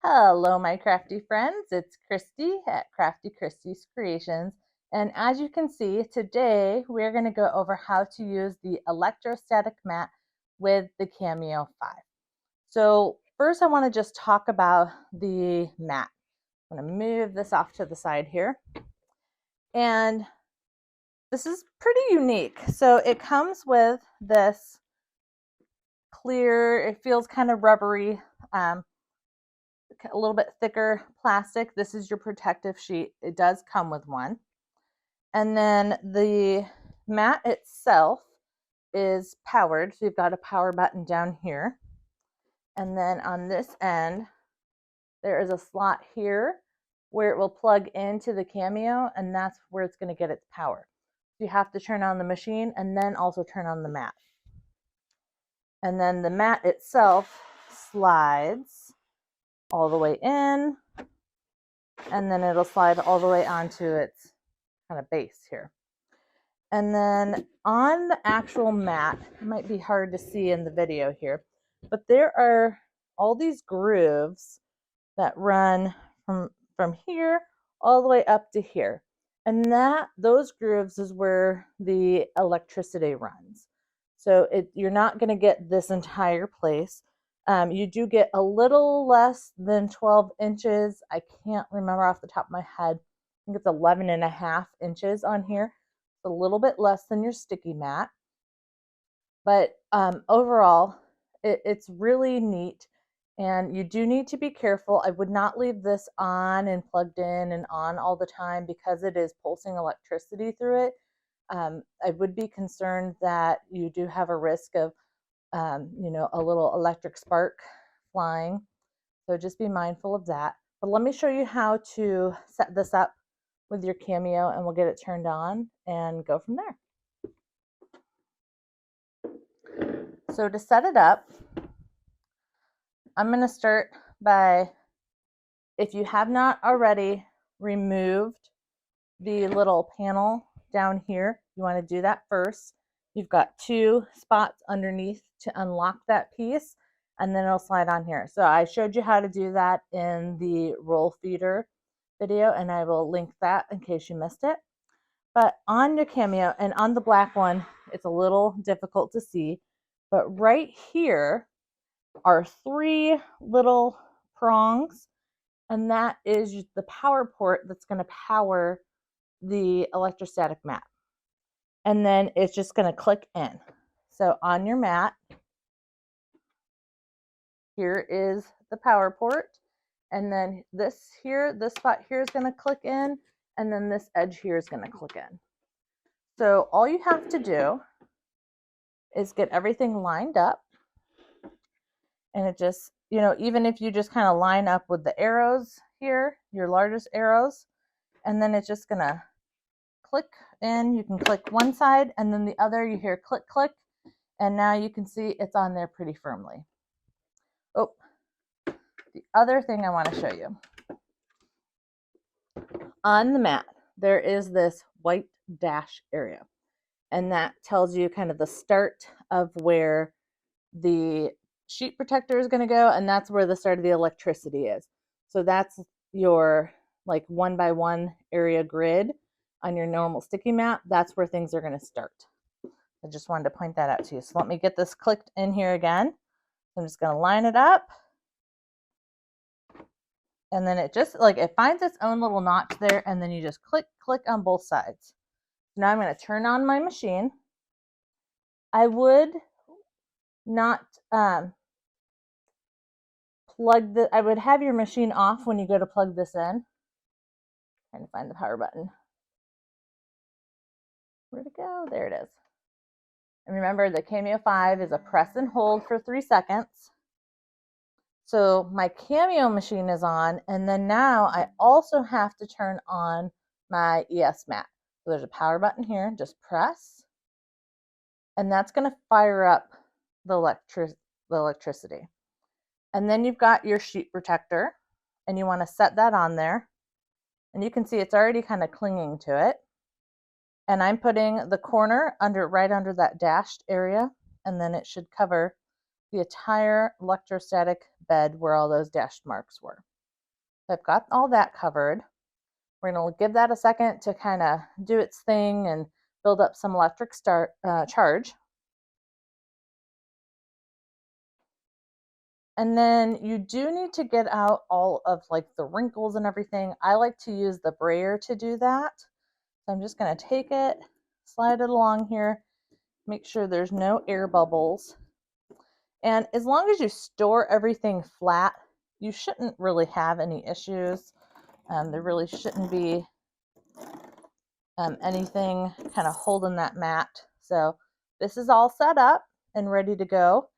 Hello, my crafty friends. It's Christy at Crafty Christy's Creations. And as you can see, today we're going to go over how to use the electrostatic mat with the Cameo 5. So first I want to just talk about the mat. I'm going to move this off to the side here. And this is pretty unique. So it comes with this clear, it feels kind of rubbery, a little bit thicker plastic. This is your protective sheet. It does come with one. And then the mat itself is powered. So you've got a power button down here. And then on this end, there is a slot here where it will plug into the Cameo, and that's where it's going to get its power. So you have to turn on the machine and then also turn on the mat. And then the mat itself slides all the way in, and then it'll slide all the way onto its kind of base here. And then on the actual mat, it might be hard to see in the video here, but there are all these grooves that run from here all the way up to here. And those grooves is where the electricity runs. So you're not going to get this entire place. You do get a little less than 12 inches. I can't remember off the top of my head. I think it's 11.5 inches on here. It's a little bit less than your sticky mat. But overall, it's really neat. And you do need to be careful. I would not leave this on and plugged in and on all the time because it is pulsing electricity through it. I would be concerned that you do have a risk of a little electric spark flying. So just be mindful of that. But let me show you how to set this up with your Cameo, and we'll get it turned on and go from there. So to set it up, I'm going to start by, if you have not already removed the little panel down here, you want to do that first. You've got 2 spots underneath to unlock that piece, and then it'll slide on here. So I showed you how to do that in the roll feeder video, and I will link that in case you missed it. But on your Cameo, and on the black one, it's a little difficult to see, but right here are 3 little prongs, and that is the power port that's going to power the electrostatic mat. And then it's just going to click in. So on your mat, here is the power port, and then this spot here is going to click in, and then this edge here is going to click in. So all you have to do is get everything lined up, and it just, even if you just kind of line up with the arrows here, your largest arrows, and then it's just going to click in. You can click one side and then the other, you hear click, click, and now you can see it's on there pretty firmly. Oh, the other thing I want to show you. On the mat, there is this white dash area, and that tells you kind of the start of where the sheet protector is going to go, and that's where the start of the electricity is. So that's your like 1x1 area grid on your normal sticky mat. That's where things are going to start. I just wanted to point that out to you. So let me get this clicked in here again. I'm just going to line it up, and then it just it finds its own little notch there, and then you just click on both sides. Now I'm going to turn on my machine. I would not I would have your machine off when you go to plug this in. Trying to find the power button. Where'd it go? There it is. And remember, the Cameo 5 is a press and hold for 3 seconds. So my Cameo machine is on, and then now I also have to turn on my ES mat. So there's a power button here, just press, and that's going to fire up the electricity. And then you've got your sheet protector, and you want to set that on there. And you can see it's already kind of clinging to it. And I'm putting the corner right under that dashed area, and then it should cover the entire electrostatic bed where all those dashed marks were. I've got all that covered. We're going to give that a second to kind of do its thing and build up some electric charge. And then you do need to get out all of like the wrinkles and everything. I like to use the brayer to do that. So I'm just going to take it, slide it along here, make sure there's no air bubbles. And as long as you store everything flat, you shouldn't really have any issues. There really shouldn't be anything kind of holding that mat. So this is all set up and ready to go.